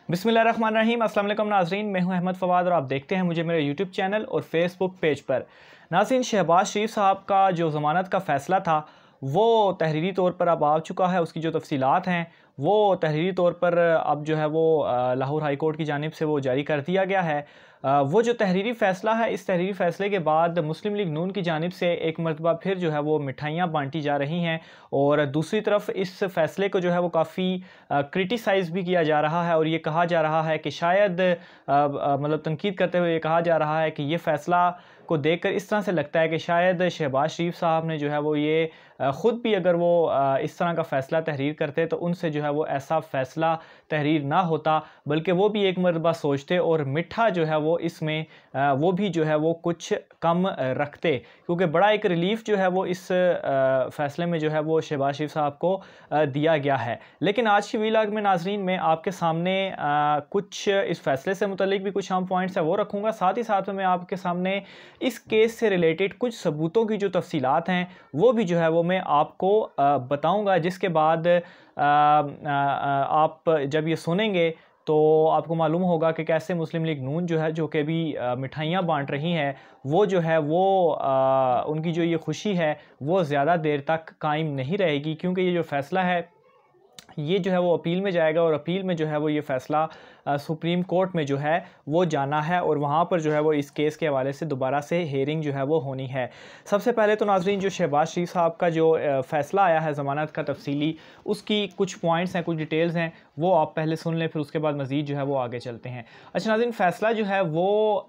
बिस्मिल्लाहिर्रहमानिर्रहीम। अस्सलाम वालेकुम नाज़रीन, मैं हूं अहमद फ़वाद और आप देखते हैं मुझे मेरे यूट्यूब चैनल और फेसबुक पेज पर। नाज़रीन, शहबाज शरीफ साहब का जो ज़मानत का फ़ैसला था वो तहरीरी तौर पर अब आ चुका है। उसकी जो तफसीलात हैं वो तहरीरी तौर पर अब जो है वो लाहौर हाई कोर्ट की जानिब से वो जारी कर दिया गया है। वो जो तहरीरी फ़ैसला है, इस तहरीरी फ़ैसले के बाद मुस्लिम लीग नून की जानिब से एक मरतबा फिर जो है वो मिठाइयाँ बांटी जा रही हैं और दूसरी तरफ इस फ़ैसले को जो है वो काफ़ी क्रिटिसाइज़ भी किया जा रहा है और ये कहा जा रहा है कि शायद मतलब तनकीद करते हुए ये कहा जा रहा है कि ये फ़ैसला को देखकर इस तरह से लगता है कि शायद शहबाज शरीफ साहब ने जो है वो ये ख़ुद भी अगर वो इस तरह का फ़ैसला तहरीर करते तो उनसे जो है वो ऐसा फ़ैसला तहरीर ना होता, बल्कि वो भी एक मरतबा सोचते और मिठा जो है वो इसमें वो भी जो है वो कुछ कम रखते, क्योंकि बड़ा एक रिलीफ़ जो है वो इस फ़ैसले में जो है वो शहबाज शरीफ साहब को दिया गया है। लेकिन आज की व्लॉग में नाज़रीन मैं आपके सामने कुछ इस फ़ैसले से मुतल्लिक भी कुछ अहम पॉइंट्स है वो रखूँगा। साथ ही साथ में मैं आपके सामने इस केस से रिलेटेड कुछ सबूतों की जो तफसीलात हैं वो भी जो है वो मैं आपको बताऊंगा, जिसके बाद आप जब ये सुनेंगे तो आपको मालूम होगा कि कैसे मुस्लिम लीग नून जो है, जो कि भी मिठाइयाँ बांट रही हैं, वो जो है वो उनकी जो ये खुशी है वो ज़्यादा देर तक कायम नहीं रहेगी, क्योंकि ये जो फ़ैसला है ये जो है वो अपील में जाएगा और अपील में जो है वो ये फ़ैसला सुप्रीम कोर्ट में जो है वो जाना है और वहाँ पर जो है वो इस केस के हवाले से दोबारा से हेयरिंग जो है वो होनी है। सबसे पहले तो नाज़रीन, जो शहबाज शरीफ साहब का जो फ़ैसला आया है ज़मानत का तफसीली, उसकी कुछ पॉइंट्स हैं, कुछ डिटेल्स हैं, वो आप पहले सुन लें, फिर उसके बाद मज़ीद जो है वो आगे चलते हैं। अच्छा नाज़रीन, फ़ैसला जो है वो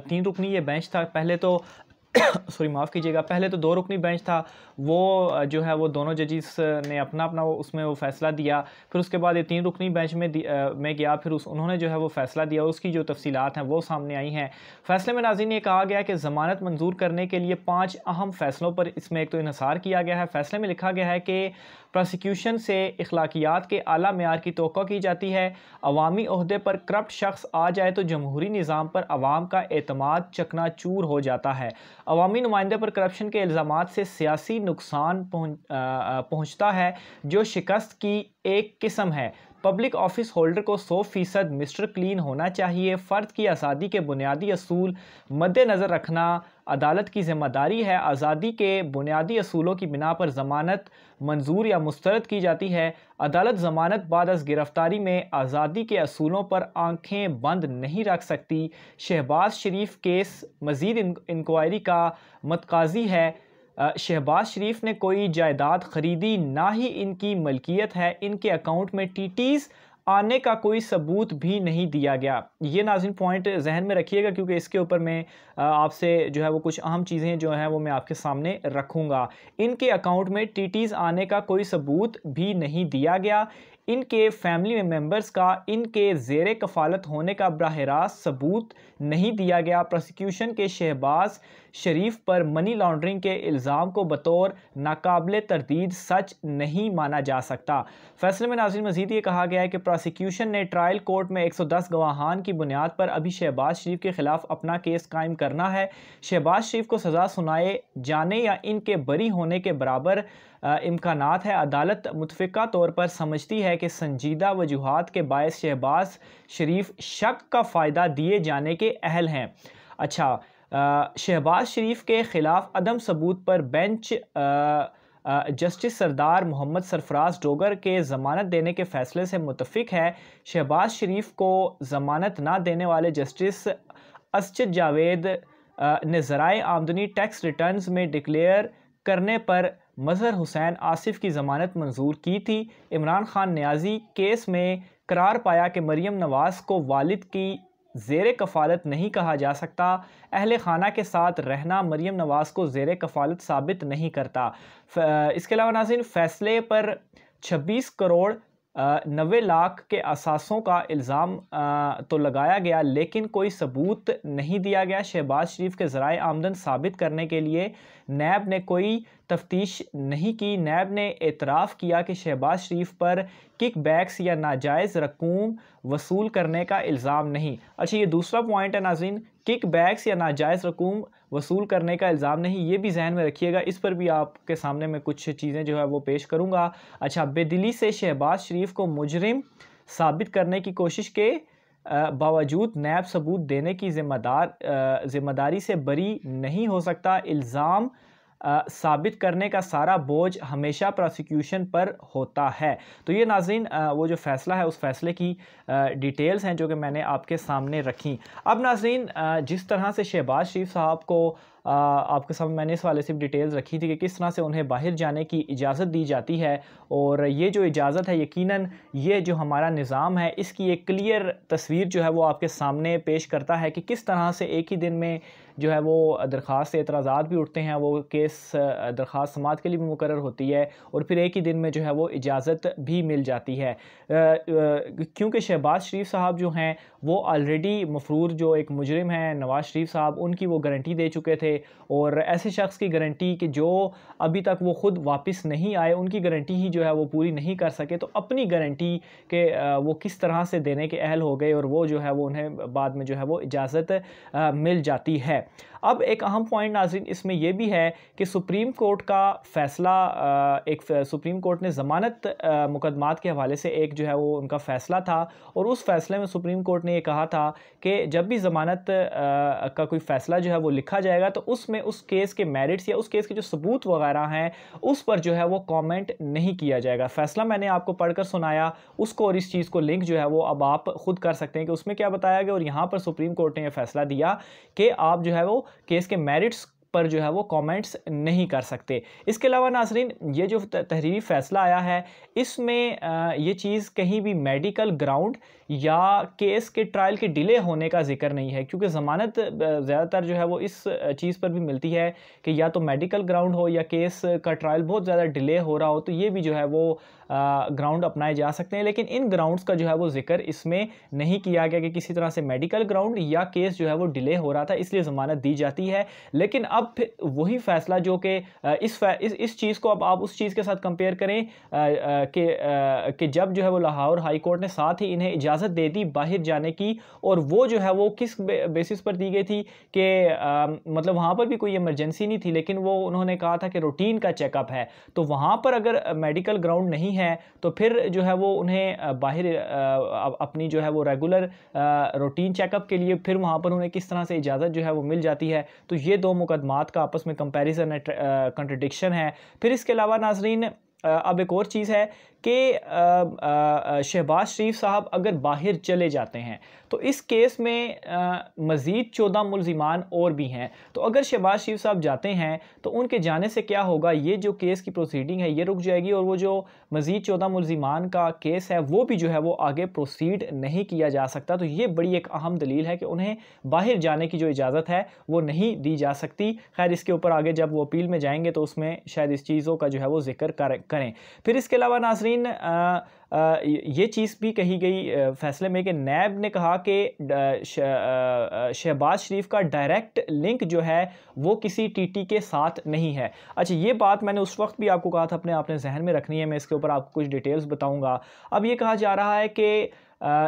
3 रुकनी ये बेंच था। पहले तो सॉरी माफ़ कीजिएगा, पहले तो 2 रुकनी बेंच था। वो जो है वो दोनों जजिस ने अपना अपना वो उसमें वो फ़ैसला दिया। फिर उसके बाद ये 3 रुकनी बेंच में गया, फिर उन्होंने जो है वो फ़ैसला दिया। उसकी जो तफसीलात हैं वो सामने आई हैं। फ़ैसले में नाज़रीन ये कहा गया कि ज़मानत मंजूर करने के लिए 5 अहम फ़ैसलों पर इसमें एक तो इन्हिसार किया गया है। फ़ैसले में लिखा गया है कि प्रोसिक्यूशन से अखलाकियात के आला मेयार की तवक्को की जाती है। अवामी ओहदे पर करप्ट शख्स आ जाए तो जमहूरी निज़ाम पर अवाम का एतमाद चकनाचूर हो जाता है। अवामी नुमाइंदे पर करप्शन के इल्ज़ामात से सियासी नुकसान पहुँचता है, जो शिकस्त की एक किस्म है। पब्लिक ऑफिस होल्डर को 100% मिस्टर क्लीन होना चाहिए। फ़र्द की आज़ादी के बुनियादी असूल मद्देनज़र रखना अदालत की ज़िम्मेदारी है। आज़ादी के बुनियादी असूलों की बिना पर ज़मानत मंजूर या मुस्तरद की जाती है। अदालत ज़मानत बाद अज़ गिरफ़्तारी में आज़ादी के असूलों पर आंखें बंद नहीं रख सकती। शहबाज शरीफ केस मज़ीद इंक्वायरी का मतकाज़ी है। शहबाज शरीफ ने कोई जायदाद ख़रीदी, ना ही इनकी मलकियत है। इनके अकाउंट में टीटीज़ आने का कोई सबूत भी नहीं दिया गया। ये नाज़रीन पॉइंट जहन में रखिएगा, क्योंकि इसके ऊपर मैं आपसे जो है वो कुछ अहम चीज़ें जो हैं वो मैं आपके सामने रखूँगा। इनके अकाउंट में टीटीज़ आने का कोई सबूत भी नहीं दिया गया। इनके फैमिली मेम्बर्स का इनके ज़ेरे कफ़ालत होने का बराह रास्त सबूत नहीं दिया गया। प्रोसिक्यूशन के शहबाज शरीफ पर मनी लॉन्ड्रिंग के इल्ज़ाम को बतौर नाकाबिले तरदीद सच नहीं माना जा सकता। फैसले में नाज़रीन मज़ीद ये कहा गया है कि प्रोसिक्यूशन ने ट्रायल कोर्ट में 110 गवाहान की बुनियाद पर अभी शहबाज शरीफ के ख़िलाफ़ अपना केस कायम करना है। शहबाज शरीफ को सज़ा सुनाए जाने या इनके बरी होने के बराबर इम्कानात है। अदालत मुतफ़िक़ा तौर पर समझती है कि संजीदा वजूहात के बायस शहबाज शरीफ शक का फ़ायदा दिए जाने के अहल हैं। अच्छा, शहबाज शरीफ के ख़िलाफ़ अदम सबूत पर बेंच जस्टिस सरदार मोहम्मद सरफराज डोगर के ज़मानत देने के फ़ैसले से मुत्तफ़िक़ है। शहबाज शरीफ को ज़मानत ना देने वाले जस्टिस असजद जावेद ने ज़राए आमदनी टैक्स रिटर्न्स में डिक्लेयर करने पर मज़हर हुसैन आसिफ की ज़मानत मंजूर की थी। इमरान खान न्याजी केस में करार पाया कि मरियम नवाज़ को वालिद की ज़ेरे कफ़ालत नहीं कहा जा सकता। अहले खाना के साथ रहना मरियम नवाज़ को ज़ेरे कफ़ालत साबित नहीं करता। इसके अलावा नाज़रीन, फ़ैसले पर 26 करोड़ 90 लाख के असासों का इल्ज़ाम तो लगाया गया, लेकिन कोई सबूत नहीं दिया गया। शहबाज शरीफ के ज़राए आमदन साबित करने के लिए नैब ने कोई तफ्तीश नहीं की। नैब ने एतराफ़ किया कि शहबाज शरीफ पर किक बैक्स या नाजायज़ रकूम वसूल करने का इल्ज़ाम नहीं। अच्छा, ये दूसरा पॉइंट है नाज़रीन, किक बैक्स या नाजायज़ रकूम वसूल करने का इल्ज़ाम नहीं, ये भी जहन में रखिएगा। इस पर भी आपके सामने मैं कुछ चीज़ें जो है वो पेश करूँगा। अच्छा, बेदिली से शहबाज शरीफ को मुजरिम साबित करने की कोशिश के बावजूद नैब सबूत देने की जिम्मेदारी से बरी नहीं हो सकता। इल्ज़ाम साबित करने का सारा बोझ हमेशा प्रोसिक्यूशन पर होता है। तो ये नाज़रीन वो जो फ़ैसला है उस फ़ैसले की डिटेल्स हैं जो कि मैंने आपके सामने रखी। अब नाज़रीन जिस तरह से शहबाज शरीफ साहब को आपके सामने मैंने इस वाले से डिटेल्स रखी थी कि किस तरह से उन्हें बाहर जाने की इजाज़त दी जाती है, और ये जो इजाज़त है यकीनन ये जो हमारा निज़ाम है इसकी एक क्लियर तस्वीर जो है वो आपके सामने पेश करता है कि किस तरह से एक ही दिन में जो है वो दरख्वास्त एतराज़ात भी उठते हैं, वो केस दरख्वास्त समाअत के लिए भी मुकर्रर होती है और फिर एक ही दिन में जो है वो इजाज़त भी मिल जाती है। क्योंकि शहबाज शरीफ साहब जो हैं वो ऑलरेडी मफरूर जो एक मुजरिम हैं नवाज़ शरीफ साहब, उनकी वो गारंटी दे चुके थे, और ऐसे शख्स की गारंटी कि जो अभी तक वो ख़ुद वापस नहीं आए, उनकी गारंटी ही जो है वो पूरी नहीं कर सके, तो अपनी गारंटी के वो किस तरह से देने के अहल हो गए और वो जो है वो उन्हें बाद में जो है वो इजाज़त मिल जाती है। अब एक अहम पॉइंट नाज़रीन इसमें यह भी है कि सुप्रीम कोर्ट का फ़ैसला, सुप्रीम कोर्ट ने ज़मानत मुकदमात के हवाले से एक जो है वो उनका फ़ैसला था, और उस फ़ैसले में सुप्रीम कोर्ट ने ये कहा था कि जब भी ज़मानत का कोई फ़ैसला जो है वो लिखा जाएगा तो उसमें उस केस के मेरिट्स या उस केस के जो सबूत वगैरह हैं उस पर जो है वो कमेंट नहीं किया जाएगा। फ़ैसला मैंने आपको पढ़कर सुनाया, उसको और इस चीज़ को लिंक जो है वो अब आप ख़ुद कर सकते हैं कि उसमें क्या बताया गया, और यहाँ पर सुप्रीम कोर्ट ने यह फ़ैसला दिया कि आप जो है वो केस के मेरिट्स पर जो है वो कमेंट्स नहीं कर सकते। इसके अलावा नाज़रीन ये जो तहरीरी फ़ैसला आया है इसमें ये चीज़ कहीं भी मेडिकल ग्राउंड या केस के ट्रायल के डिले होने का जिक्र नहीं है, क्योंकि ज़मानत ज़्यादातर जो है वो इस चीज़ पर भी मिलती है कि या तो मेडिकल ग्राउंड हो या केस का ट्रायल बहुत ज़्यादा डिले हो रहा हो, तो ये भी जो है वो ग्राउंड अपनाए जा सकते हैं। लेकिन इन ग्राउंड्स का जो है वो जिक्र इसमें नहीं किया गया कि किसी तरह से मेडिकल ग्राउंड या केस जो है वो डिले हो रहा था इसलिए ज़मानत दी जाती है। लेकिन अब फिर वही फ़ैसला जो कि इस चीज़ को अब आप उस चीज़ के साथ कंपेयर करें कि जब जो है वो लाहौर हाई कोर्ट ने साथ ही इन्हें इजाज़त दे दी बाहर जाने की, और वो जो है वो किस बेसिस पर दी गई थी कि मतलब वहाँ पर भी कोई इमरजेंसी नहीं थी, लेकिन वो उन्होंने कहा था कि रूटीन का चेकअप है, तो वहाँ पर अगर मेडिकल ग्राउंड नहीं है तो फिर जो है वो उन्हें बाहर अपनी जो है वो रेगुलर रूटीन चेकअप के लिए फिर वहाँ पर उन्हें किस तरह से इजाज़त जो है वो मिल जाती है। तो ये दो मुकदमात का आपस में कंपैरिजन है, कंट्रडिक्शन है। फिर इसके अलावा नाज़रीन अब एक और चीज़ है कि शहबाज शरीफ साहब अगर बाहर चले जाते हैं तो इस केस में मज़ीद 14 मुल्ज़िमान और भी हैं, तो अगर शहबाज शरीफ साहब जाते हैं तो उनके जाने से क्या होगा, ये जो केस की प्रोसीडिंग है ये रुक जाएगी, और वो जो मज़ीद 14 मुल्ज़िमान का केस है वो भी जो है वो आगे प्रोसीड नहीं किया जा सकता। तो ये बड़ी एक अहम दलील है कि उन्हें बाहर जाने की जो इजाज़त है वो नहीं दी जा सकती। खैर इसके ऊपर आगे जब वो अपील में जाएंगे तो उसमें शायद इस चीज़ों का जो है वो जिक्र करें। फिर इसके अलावा नाज़रीन ये चीज़ भी कही गई फ़ैसले में कि नैब ने कहा कि शहबाज शरीफ का डायरेक्ट लिंक जो है वो किसी टीटी के साथ नहीं है। अच्छा, ये बात मैंने उस वक्त भी आपको कहा था अपने जहन में रखनी है, मैं इसके ऊपर आपको कुछ डिटेल्स बताऊंगा। अब ये कहा जा रहा है कि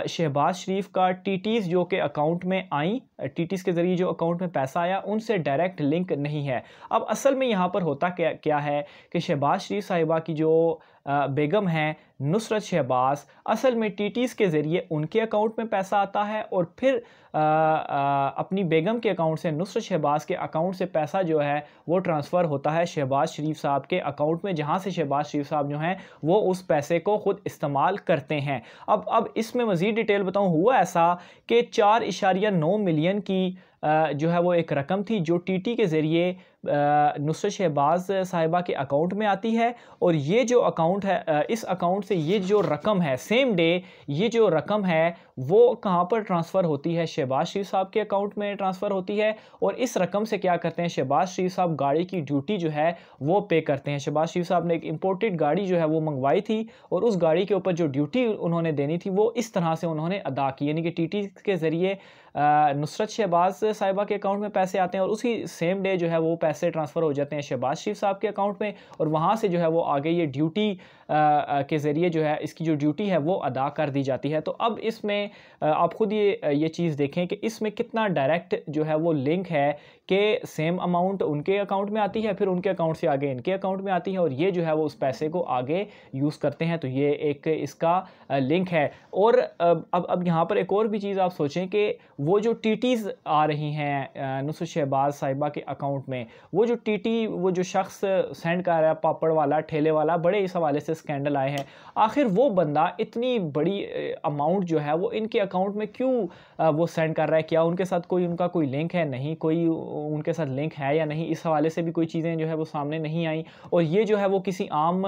शहबाज शरीफ का टीटीज़ जो कि अकाउंट में आई, टीटीज़ के ज़रिए जो अकाउंट में पैसा आया उनसे डायरेक्ट लिंक नहीं है। अब असल में यहाँ पर होता क्या है कि शहबाज शरीफ साहिबा की जो बेगम हैं नुसरत शहबाज, असल में टीटीज़ के ज़रिए उनके अकाउंट में पैसा आता है और फिर अपनी बेगम के अकाउंट से नुसरत शहबाज के अकाउंट से पैसा जो है वो ट्रांसफ़र होता है शहबाज शरीफ साहब के अकाउंट में, जहाँ से शहबाज शरीफ साहब जो हैं वो उस पैसे को ख़ुद इस्तेमाल करते हैं। अब इसमें मज़ीद डिटेल बताऊँ, हुआ ऐसा कि 4.9 मिलियन की जो है वो एक रकम थी जो टीटी के ज़रिए नुसरत शहबाज साहिबा के अकाउंट में आती है, और ये जो अकाउंट है इस अकाउंट से ये जो रकम है सेम डे ये जो रकम है वो कहाँ पर ट्रांसफ़र होती है, शहबाज शरीफ साहब के अकाउंट में ट्रांसफ़र होती है। और इस रकम से क्या करते हैं, शहबाज शरीफ साहब गाड़ी की ड्यूटी जो है वो पे करते हैं। शहबाज शरीफ साहब ने एक इम्पोर्टेड गाड़ी जो है वो मंगवाई थी और उस गाड़ी के ऊपर जो ड्यूटी उन्होंने देनी थी वो इस तरह से उन्होंने अदा की, यानी कि टीटी के ज़रिए नुसरत शहबाज साहिबा के अकाउंट में पैसे आते हैं और उसी सेम डे जो है वो पैसे पैसे ट्रांसफ़र हो जाते हैं शहबाज शरीफ साहब के अकाउंट में, और वहाँ से जो है वो आगे ये ड्यूटी के ज़रिए जो है इसकी जो ड्यूटी है वो अदा कर दी जाती है। तो अब इसमें आप ख़ुद ये चीज़ देखें कि इसमें कितना डायरेक्ट जो है वो लिंक है कि सेम अमाउंट उनके अकाउंट में आती है, फिर उनके अकाउंट से आगे इनके अकाउंट में आती है, और ये जो है वो उस पैसे को आगे यूज़ करते हैं। तो ये एक इसका लिंक है। और अब यहाँ पर एक और भी चीज़ आप सोचें कि वो जो टीटीज़ आ रही हैं नुसरत शहबाज साहिबा के अकाउंट में, वो जो टीटी वो जो शख्स सेंड कर रहा है, पापड़ वाला ठेले वाला, बड़े इस हवाले से स्कैंडल आए हैं। आखिर वो बंदा इतनी बड़ी अमाउंट जो है वो इनके अकाउंट में क्यों वो सेंड कर रहा है? क्या उनके साथ उनका कोई लिंक है? नहीं, कोई उनके साथ लिंक है या नहीं, इस हवाले से भी कोई चीज़ें जो है वो सामने नहीं आई। और ये जो है वो किसी आम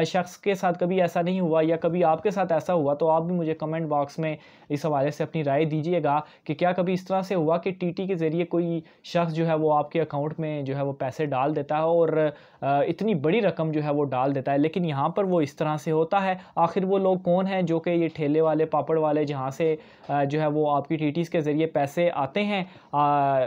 शख्स के साथ कभी ऐसा नहीं हुआ, या कभी आपके साथ ऐसा हुआ तो आप भी मुझे कमेंट बॉक्स में इस हवाले से अपनी राय दीजिएगा कि क्या कभी इस तरह से हुआ कि टीटी के ज़रिए कोई शख्स जो है वो आपके अकाउंट में जो है वो पैसे डाल देता है, और इतनी बड़ी रकम जो है वो डाल देता है, लेकिन यहाँ पर वो इस तरह से होता है। आखिर वो लोग कौन हैं जो कि ये ठेले वाले, पापड़ वाले, जहाँ से जो है वो आपकी टीटीज़ के ज़रिए पैसे आते हैं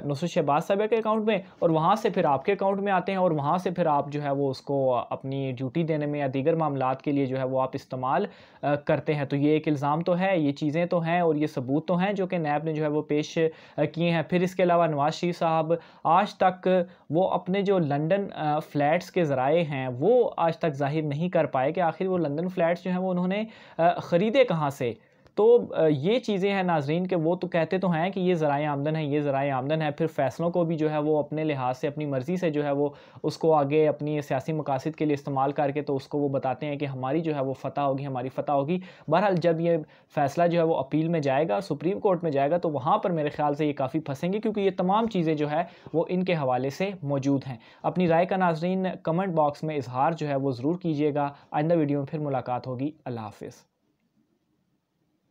नुसरत शहबाज साहिबा के अकाउंट में, और वहाँ से फिर आपके अकाउंट में आते हैं, और वहाँ से फिर आप जो है वो उसको अपनी ड्यूटी देने में या दीगर मामलात के लिए जो है वो आप इस्तेमाल करते हैं। तो ये एक इल्ज़ाम तो है, ये चीज़ें तो हैं, और ये सबूत तो हैं जो कि नैब ने जो है वो पेश किए हैं। फिर इसके अलावा नवाज़ शरीफ साहब आज तक वो अपने जो लंदन फ्लैट्स के ज़राए हैं वो आज तक ज़ाहिर नहीं कर पाए कि आखिर वो लंदन फ्लैट्स जो हैं वो उन्होंने ख़रीदे कहाँ से। तो ये चीज़ें हैं नाज़रीन के वो तो कहते तो हैं कि ये ज़राए आमदन है, ये ज़राए आमदन है, फिर फ़ैसलों को भी जो है वो अपने लिहाज से अपनी मर्ज़ी से जो है वो उसको आगे अपनी सियासी मकासद के लिए इस्तेमाल करके तो उसको वो बताते हैं कि हमारी जो है वो फ़तह होगी, हमारी फ़तह होगी। बहरहाल जब ये फ़ैसला जो है वो अपील में जाएगा, सुप्रीम कोर्ट में जाएगा, तो वहाँ पर मेरे ख़्याल से ये काफ़ी फंसेंगे, क्योंकि ये तमाम चीज़ें जो है वो इनके हवाले से मौजूद हैं। अपनी राय का नाज़रीन कमेंट बॉक्स में इज़हार जो है वो ज़रूर कीजिएगा। आइंदा वीडियो में फिर मुलाकात होगी। अल्लाह हाफ़िज़।